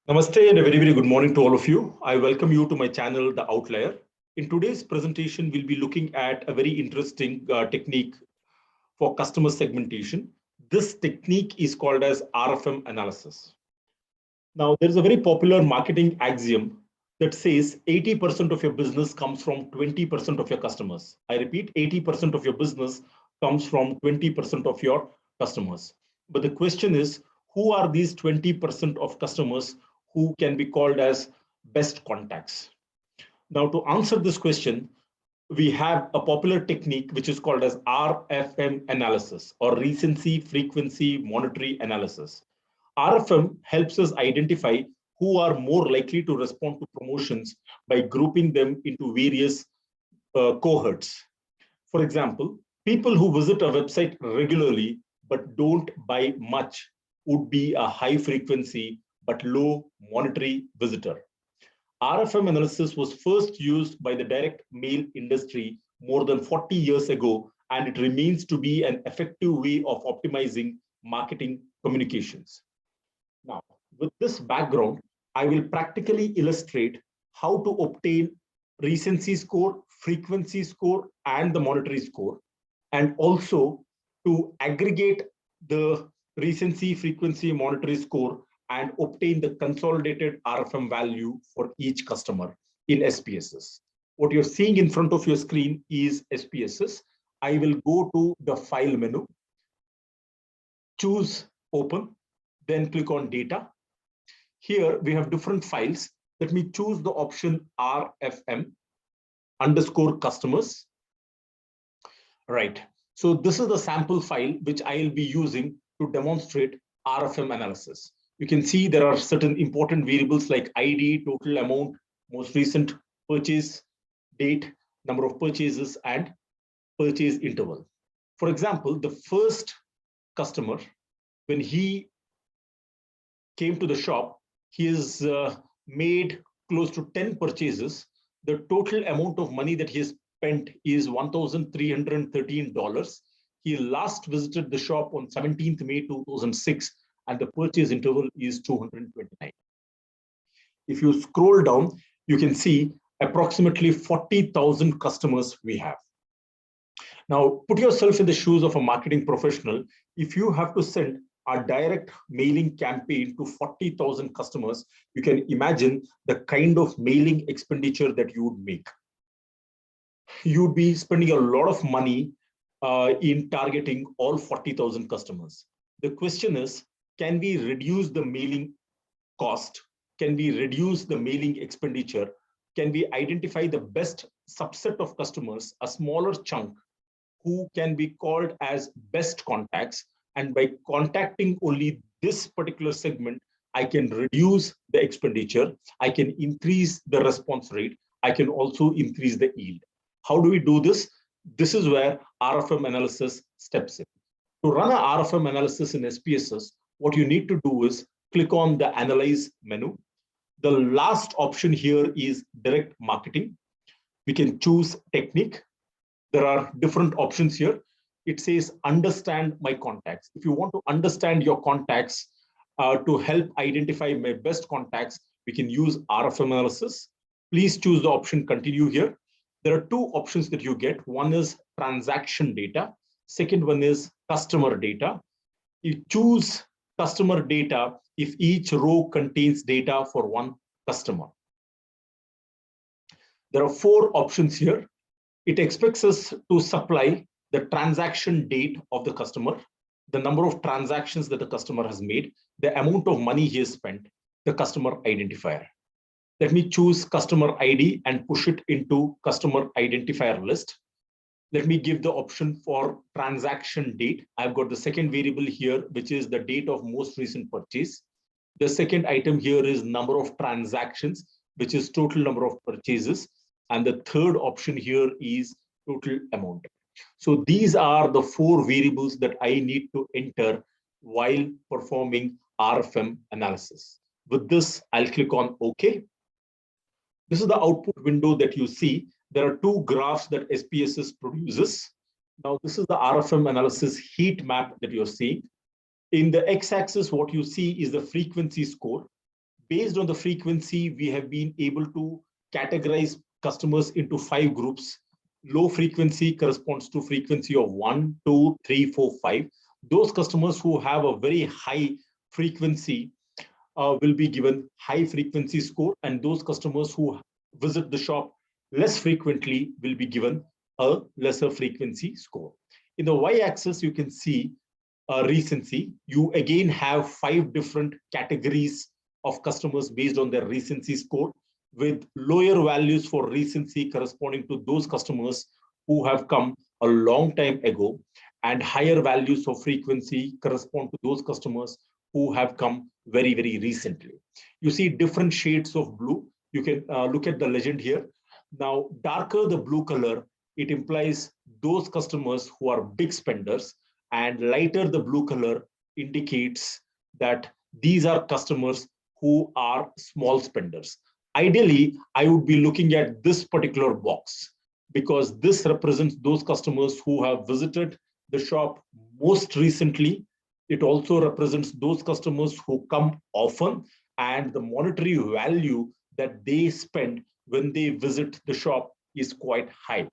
Namaste and a very good morning to all of you. I welcome you to my channel, The Outlier. In today's presentation, we'll be looking at a very interesting technique for customer segmentation. This technique is called as RFM analysis. Now, there is a very popular marketing axiom that says 80% of your business comes from 20% of your customers. I repeat, 80% of your business comes from 20% of your customers. But the question is, who are these 20% of customers who can be called as best contacts? Now, to answer this question, we have a popular technique which is called as RFM analysis, or recency frequency monetary analysis. RFM helps us identify who are more likely to respond to promotions by grouping them into various cohorts. For example, people who visit a website regularly but don't buy much would be a high frequency but low monetary visitor. RFM analysis was first used by the direct mail industry more than 40 years ago, and it remains to be an effective way of optimizing marketing communications. Now, with this background, I will practically illustrate how to obtain recency score, frequency score, and the monetary score, and also to aggregate the recency, frequency, monetary score and obtain the consolidated RFM value for each customer in SPSS. What you're seeing in front of your screen is SPSS. I will go to the file menu, choose open, then click on data. Here we have different files. Let me choose the option RFM underscore customers. Right. So this is the sample file which I will be using to demonstrate RFM analysis. You can see there are certain important variables like ID, total amount, most recent purchase date, number of purchases, and purchase interval. For example, the first customer, when he came to the shop, he has made close to 10 purchases. The total amount of money that he has spent is $1,313. He last visited the shop on 17th May 2006, and the purchase interval is 229. If you scroll down, you can see approximately 40,000 customers we have. Now, put yourself in the shoes of a marketing professional. If you have to send a direct mailing campaign to 40,000 customers, you can imagine the kind of mailing expenditure that you would make. You'd be spending a lot of money in targeting all 40,000 customers. The question is, can we reduce the mailing cost? Can we reduce the mailing expenditure? Can we identify the best subset of customers, a smaller chunk, who can be called as best contacts? And by contacting only this particular segment, I can reduce the expenditure. I can increase the response rate. I can also increase the yield. How do we do this? This is where RFM analysis steps in. To run an RFM analysis in SPSS, what you need to do is click on the Analyze menu. The last option here is Direct Marketing. We can choose Technique. There are different options here. It says Understand My Contacts. If you want to understand your contacts to help identify my best contacts, we can use RFM analysis. Please choose the option Continue here. There are two options that you get. One is transaction data. Second one is customer data. You choose customer data if each row contains data for one customer. There are four options here. It expects us to supply the transaction date of the customer, the number of transactions that the customer has made, the amount of money he has spent, the customer identifier. Let me choose customer ID and push it into customer identifier list. Let me give the option for transaction date. I've got the second variable here, which is the date of most recent purchase. The second item here is number of transactions, which is total number of purchases. And the third option here is total amount. So these are the four variables that I need to enter while performing RFM analysis. With this, I'll click on OK. This is the output window that you see. There are two graphs that SPSS produces. Now, this is the RFM analysis heat map that you're seeing. In the x-axis, what you see is the frequency score. Based on the frequency, we have been able to categorize customers into 5 groups. Low frequency corresponds to frequency of 1, 2, 3, 4, 5. Those customers who have a very high frequency will be given high frequency score, and those customers who visit the shop less frequently will be given a lesser frequency score. In the y-axis, you can see recency. You again have 5 different categories of customers based on their recency score, with lower values for recency corresponding to those customers who have come a long time ago, and higher values of frequency correspond to those customers who have come very, very recently. You see different shades of blue. You can look at the legend here. Now, darker the blue color, it implies those customers who are big spenders, and lighter the blue color indicates that these are customers who are small spenders. Ideally, I would be looking at this particular box because this represents those customers who have visited the shop most recently. It also represents those customers who come often, and the monetary value that they spend when they visit the shop is quite high.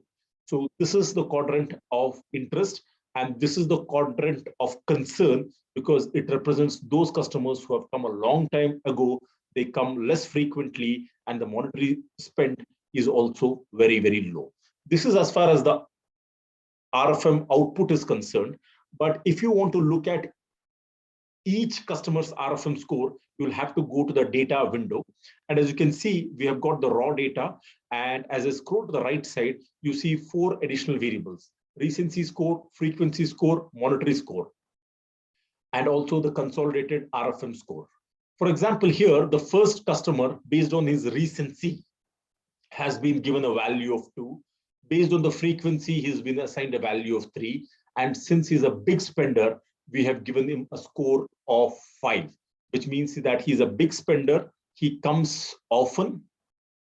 So this is the quadrant of interest, and this is the quadrant of concern because it represents those customers who have come a long time ago. They come less frequently, and the monetary spend is also very, very low. This is as far as the RFM output is concerned. But if you want to look at each customer's RFM score, you'll have to go to the data window. And as you can see, we have got the raw data. And as I scroll to the right side, you see 4 additional variables: recency score, frequency score, monetary score, and also the consolidated RFM score. For example, here, the first customer, based on his recency, has been given a value of 2. Based on the frequency, he's been assigned a value of 3. And since he's a big spender, we have given him a score of 5, which means that he's a big spender. He comes often,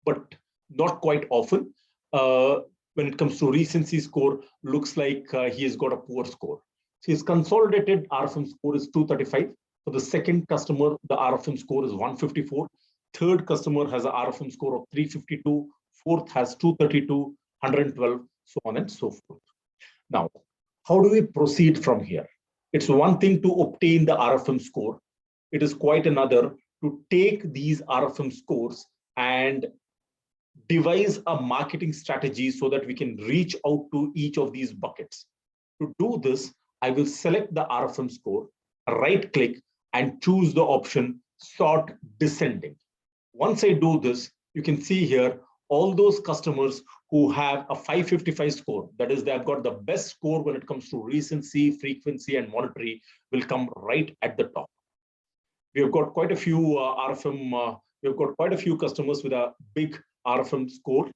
but not quite often. When it comes to recency score, looks like he has got a poor score. So his consolidated RFM score is 235. For the second customer, the RFM score is 154. Third customer has an RFM score of 352. Fourth has 232, 112, so on and so forth. Now, how do we proceed from here? It's one thing to obtain the RFM score. It is quite another to take these RFM scores and devise a marketing strategy so that we can reach out to each of these buckets. To do this, I will select the RFM score, right click, and choose the option sort descending. Once I do this, you can see here all those customers who have a 555 score, that is, they have got the best score when it comes to recency, frequency, and monetary, will come right at the top. We have got quite a few we have got quite a few customers with a big RFM score.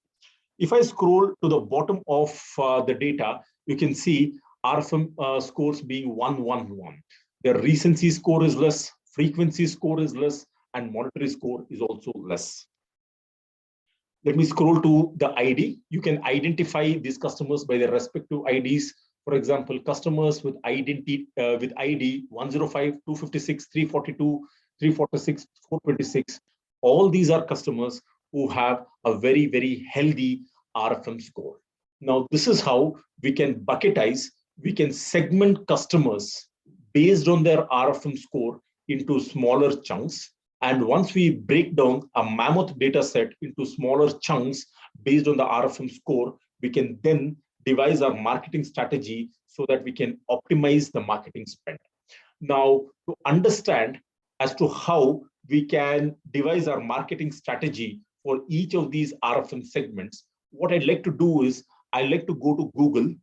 If I scroll to the bottom of the data, you can see RFM scores being 111. Their recency score is less, frequency score is less, and monetary score is also less. Let me scroll to the ID. You can identify these customers by their respective IDs. For example, customers with ID 105, 256, 342, 346, 426. All these are customers who have a very, very healthy RFM score. Now, this is how we can bucketize, we can segment customers based on their RFM score into smaller chunks. And once we break down a mammoth data set into smaller chunks based on the RFM score, we can then devise our marketing strategy so that we can optimize the marketing spend. Now, to understand as to how we can devise our marketing strategy for each of these RFM segments, what I'd like to do is I'd like to go to Google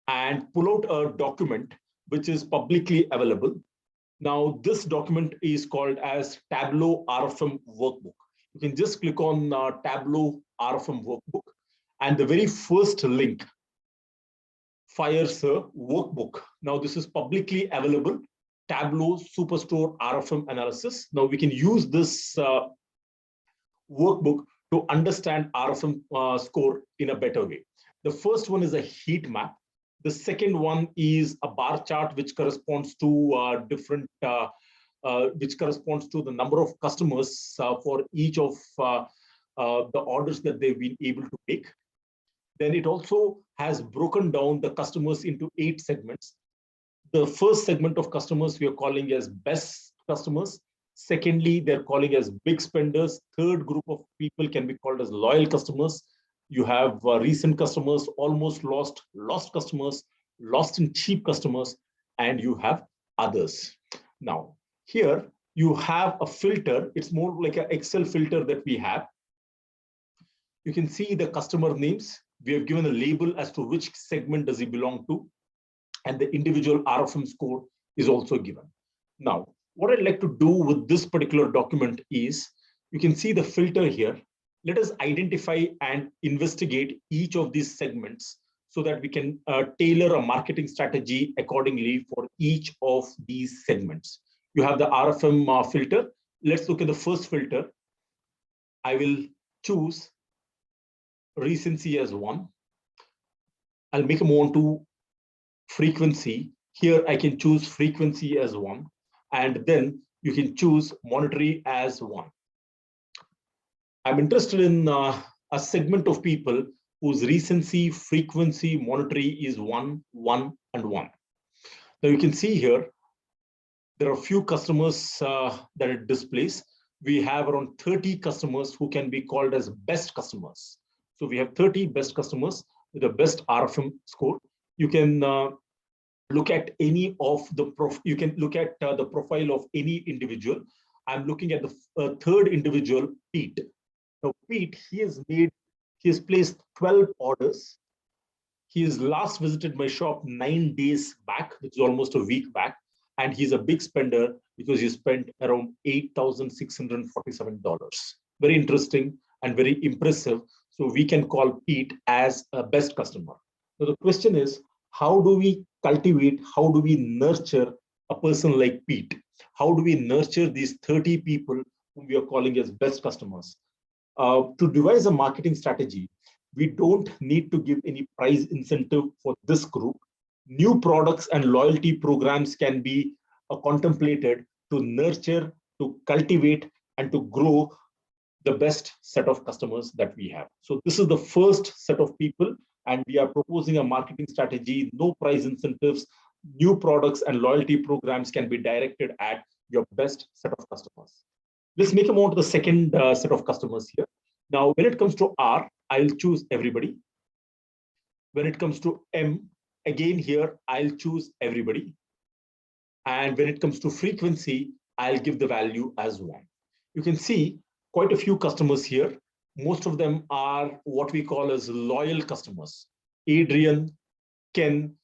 and pull out a document which is publicly available. Now, this document is called as Tableau RFM Workbook. You can just click on Tableau RFM Workbook, and the very first link fires a workbook. Now, this is publicly available, Tableau Superstore RFM Analysis. Now, we can use this workbook to understand RFM score in a better way. The first one is a heat map. The second one is a bar chart, which corresponds to different which corresponds to the number of customers for each of the orders that they've been able to make. Then it also has broken down the customers into 8 segments. The first segment of customers we are calling as best customers. Secondly, they're calling as big spenders. Third group of people can be called as loyal customers. You have recent customers, almost lost customers, lost and cheap customers, and you have others. Now, here you have a filter. It's more like an Excel filter that we have. You can see the customer names. We have given a label as to which segment does he belong to, and the individual RFM score is also given. Now, what I'd like to do with this particular document is, you can see the filter here. Let us identify and investigate each of these segments so that we can tailor a marketing strategy accordingly for each of these segments. You have the RFM filter. Let's look at the first filter. I will choose recency as 1. I'll make a move on to frequency. Here I can choose frequency as 1, and then you can choose monetary as 1. I'm interested in a segment of people whose recency, frequency, monetary is 1, 1, and 1. Now you can see here, there are a few customers that it displays. We have around 30 customers who can be called as best customers. So we have 30 best customers with the best RFM score. You can look at any of the the profile of any individual. I'm looking at the third individual, Pete. Now, Pete, he has placed 12 orders. He has last visited my shop 9 days back, which is almost a week back, and he's a big spender because he spent around $8,647. Very interesting and very impressive. So we can call Pete as a best customer. So the question is, how do we cultivate, how do we nurture a person like Pete? How do we nurture these 30 people whom we are calling as best customers? To devise a marketing strategy, we don't need to give any price incentive for this group. New products and loyalty programs can be contemplated to nurture, to cultivate, and to grow the best set of customers that we have. So this is the first set of people, and we are proposing a marketing strategy, no price incentives. New products and loyalty programs can be directed at your best set of customers. Let's make a move to the second set of customers here. Now, when it comes to R, I'll choose everybody. When it comes to M, again here, I'll choose everybody. And when it comes to frequency, I'll give the value as 1. You can see quite a few customers here. Most of them are what we call as loyal customers. Adrian, Ken,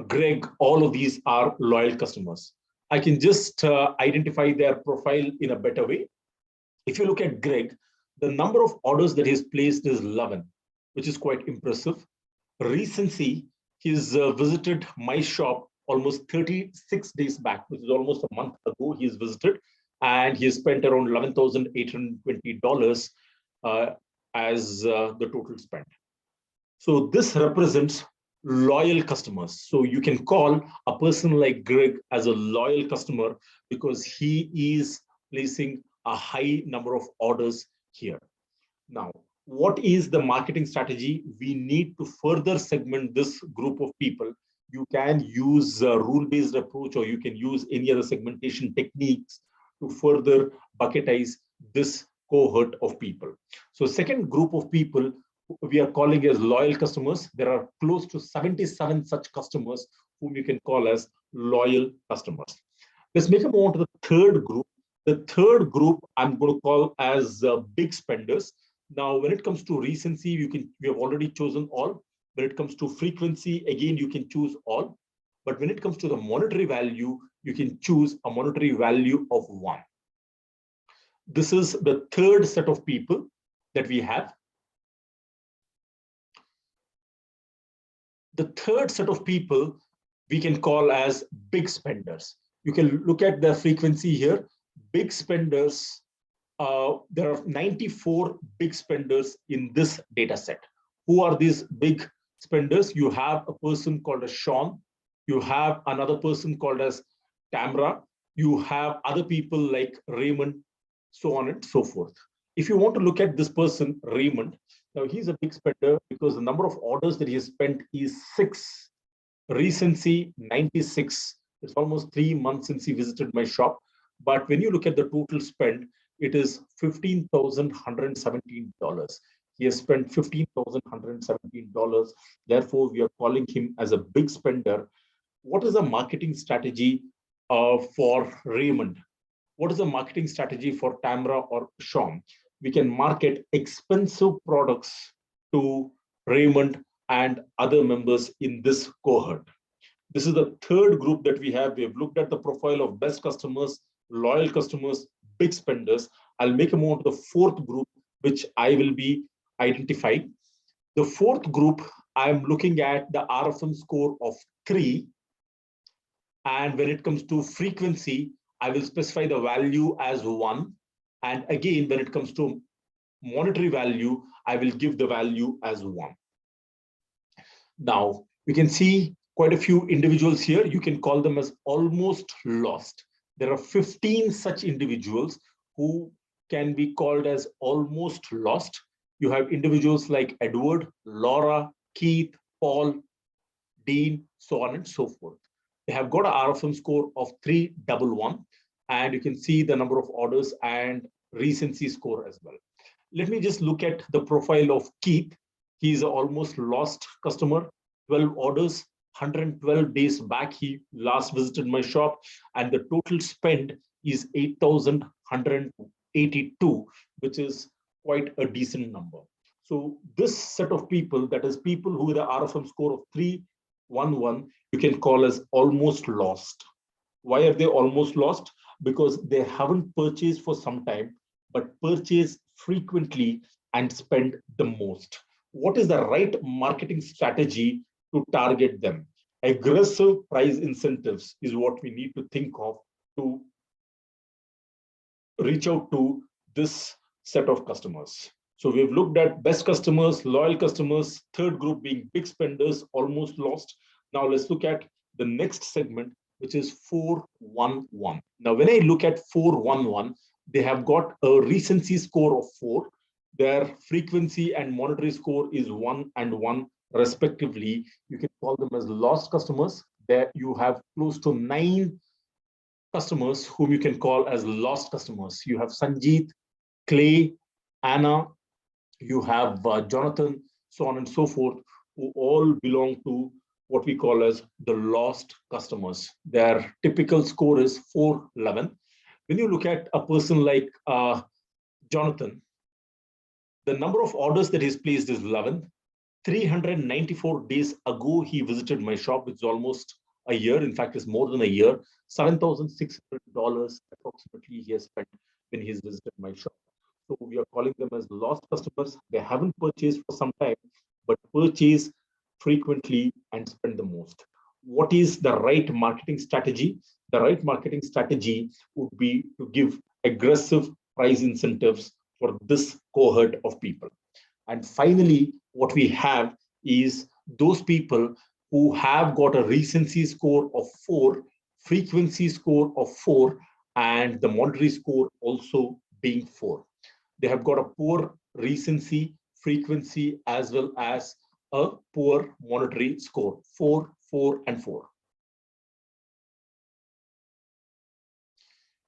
Greg, all of these are loyal customers. I can just identify their profile in a better way. If you look at Greg, the number of orders that he's placed is 11, which is quite impressive. Recency, he's visited my shop almost 36 days back, which is almost a month ago he's visited, and he spent around $11,820 as the total spend. So this represents loyal customers. So you can call a person like Greg as a loyal customer because he is placing a high number of orders here. Now, what is the marketing strategy? We need to further segment this group of people. You can use a rule-based approach, or you can use any other segmentation techniques to further bucketize this cohort of people. So second group of people we are calling as loyal customers. There are close to 77 such customers whom you can call as loyal customers. Let's make a move on to the third group. The third group I'm going to call as big spenders. Now, when it comes to recency, we have already chosen all. When it comes to frequency, again, you can choose all. But when it comes to the monetary value, you can choose a monetary value of 1. This is the third set of people that we have. The third set of people we can call as big spenders. You can look at the frequency here. Big spenders, there are 94 big spenders in this data set. Who are these big spenders? You have a person called as Sean. You have another person called as Tamra, you have other people like Raymond, so on and so forth. If you want to look at this person, Raymond, now he's a big spender because the number of orders that he has spent is 6. Recency 96. It's almost 3 months since he visited my shop. But when you look at the total spend, it is $15,117. He has spent $15,117. Therefore, we are calling him as a big spender. What is the marketing strategy for Raymond? What is the marketing strategy for Tamra or Shom? We can market expensive products to Raymond and other members in this cohort. This is the third group that we have. We have looked at the profile of best customers, loyal customers, big spenders. I'll make a move on to the fourth group, which I will be identifying. The fourth group, I'm looking at the RFM score of 3. And when it comes to frequency, I will specify the value as 1. And again, when it comes to monetary value, I will give the value as 1. Now, you can see quite a few individuals here. You can call them as almost lost. There are 15 such individuals who can be called as almost lost. You have individuals like Edward, Laura, Keith, Paul, Dean, so on and so forth. They have got an RFM score of 311, and you can see the number of orders and recency score as well. Let me just look at the profile of Keith. He's an almost lost customer, 12 orders, 112 days back. He last visited my shop, and the total spend is 8,182, which is quite a decent number. So this set of people, that is people who with an RFM score of 311, you can call as almost lost. Why are they almost lost? Because they haven't purchased for some time, but purchase frequently and spend the most. What is the right marketing strategy to target them? Aggressive price incentives is what we need to think of to reach out to this set of customers. So we've looked at best customers, loyal customers, third group being big spenders, almost lost. Now let's look at the next segment, which is 411. Now, when I look at 411, they have got a recency score of 4. Their frequency and monetary score is 1 and 1 respectively. You can call them as lost customers. There you have close to 9 customers whom you can call as lost customers. You have Sanjeet, Clay, Anna, you have Jonathan, so on and so forth, who all belong to what we call as the lost customers. Their typical score is 411. When you look at a person like Jonathan, the number of orders that he's placed is 11. 394 days ago, he visited my shop, which is almost a year. In fact, it's more than a year. $7,600 approximately he has spent when he's visited my shop. So we are calling them as lost customers. They haven't purchased for some time, but purchase frequently and spend the most. What is the right marketing strategy? The right marketing strategy would be to give aggressive price incentives for this cohort of people. And finally, what we have is those people who have got a recency score of 4, frequency score of 4, and the monetary score also being 4. They have got a poor recency, frequency, as well as a poor monetary score, 4, 4, and 4.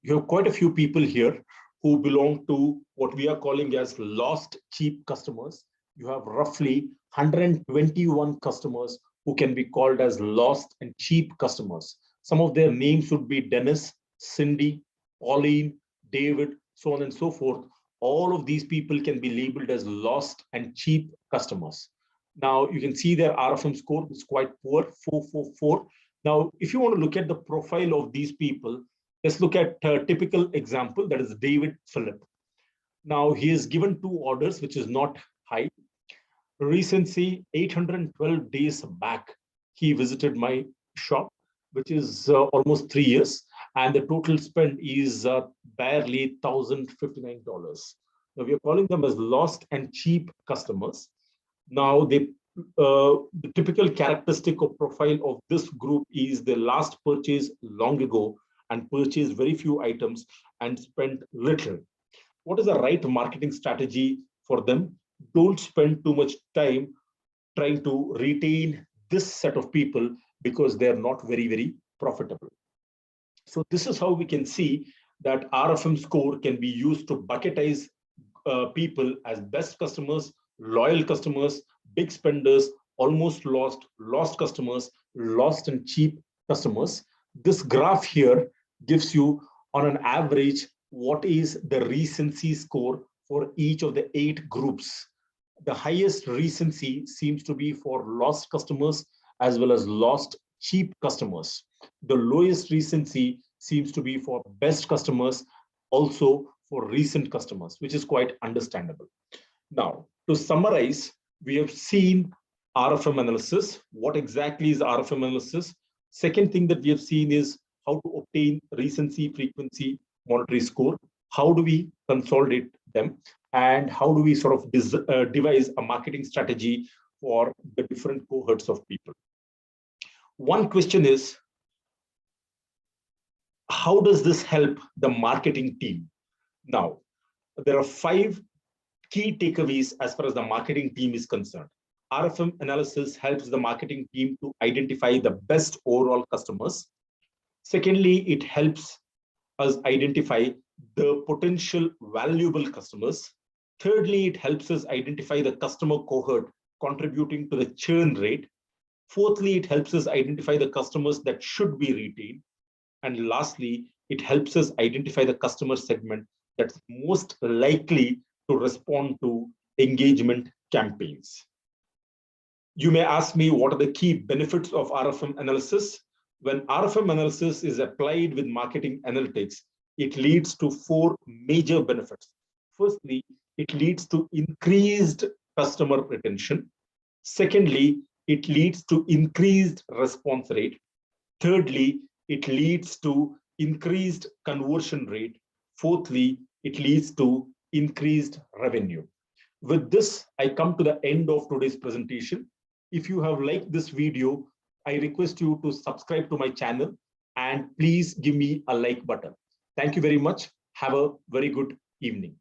You have quite a few people here who belong to what we are calling as lost cheap customers. You have roughly 121 customers who can be called as lost and cheap customers. Some of their names would be Dennis, Cindy, Pauline, David, so on and so forth. All of these people can be labeled as lost and cheap customers. Now you can see their RFM score is quite poor, 444. Now, if you want to look at the profile of these people, let's look at a typical example, that is David Phillip. Now he has given 2 orders, which is not high. Recency, 812 days back, he visited my shop, which is almost 3 years. And the total spend is barely $1,059. Now we are calling them as lost and cheap customers. Now the typical characteristic of profile of this group is the last purchase long ago, and purchase very few items and spend little. What is the right marketing strategy for them? Don't spend too much time trying to retain this set of people because they're not very profitable. So this is how we can see that RFM score can be used to bucketize people as best customers, loyal customers, big spenders, almost lost customers, lost and cheap customers. This graph here gives you on an average what is the recency score for each of the 8 groups. The highest recency seems to be for lost customers as well as lost cheap customers. The lowest recency seems to be for best customers, also for recent customers, which is quite understandable. Now, to summarize, we have seen RFM analysis. What exactly is RFM analysis? Second thing that we have seen is how to obtain recency, frequency, monetary score. How do we consolidate them? And how do we sort of devise a marketing strategy for the different cohorts of people? One question is, how does this help the marketing team? Now, there are 5 key takeaways as far as the marketing team is concerned. RFM analysis helps the marketing team to identify the best overall customers. Secondly, it helps us identify the potential valuable customers. Thirdly, it helps us identify the customer cohort contributing to the churn rate. Fourthly, it helps us identify the customers that should be retained. And lastly, it helps us identify the customer segment that's most likely to respond to engagement campaigns. You may ask me, what are the key benefits of RFM analysis? When RFM analysis is applied with marketing analytics, it leads to 4 major benefits. Firstly, it leads to increased customer retention. Secondly, it leads to increased response rate. Thirdly, it leads to increased conversion rate. Fourthly, it leads to increased revenue. With this, I come to the end of today's presentation. If you have liked this video, I request you to subscribe to my channel and please give me a like button. Thank you very much. Have a very good evening.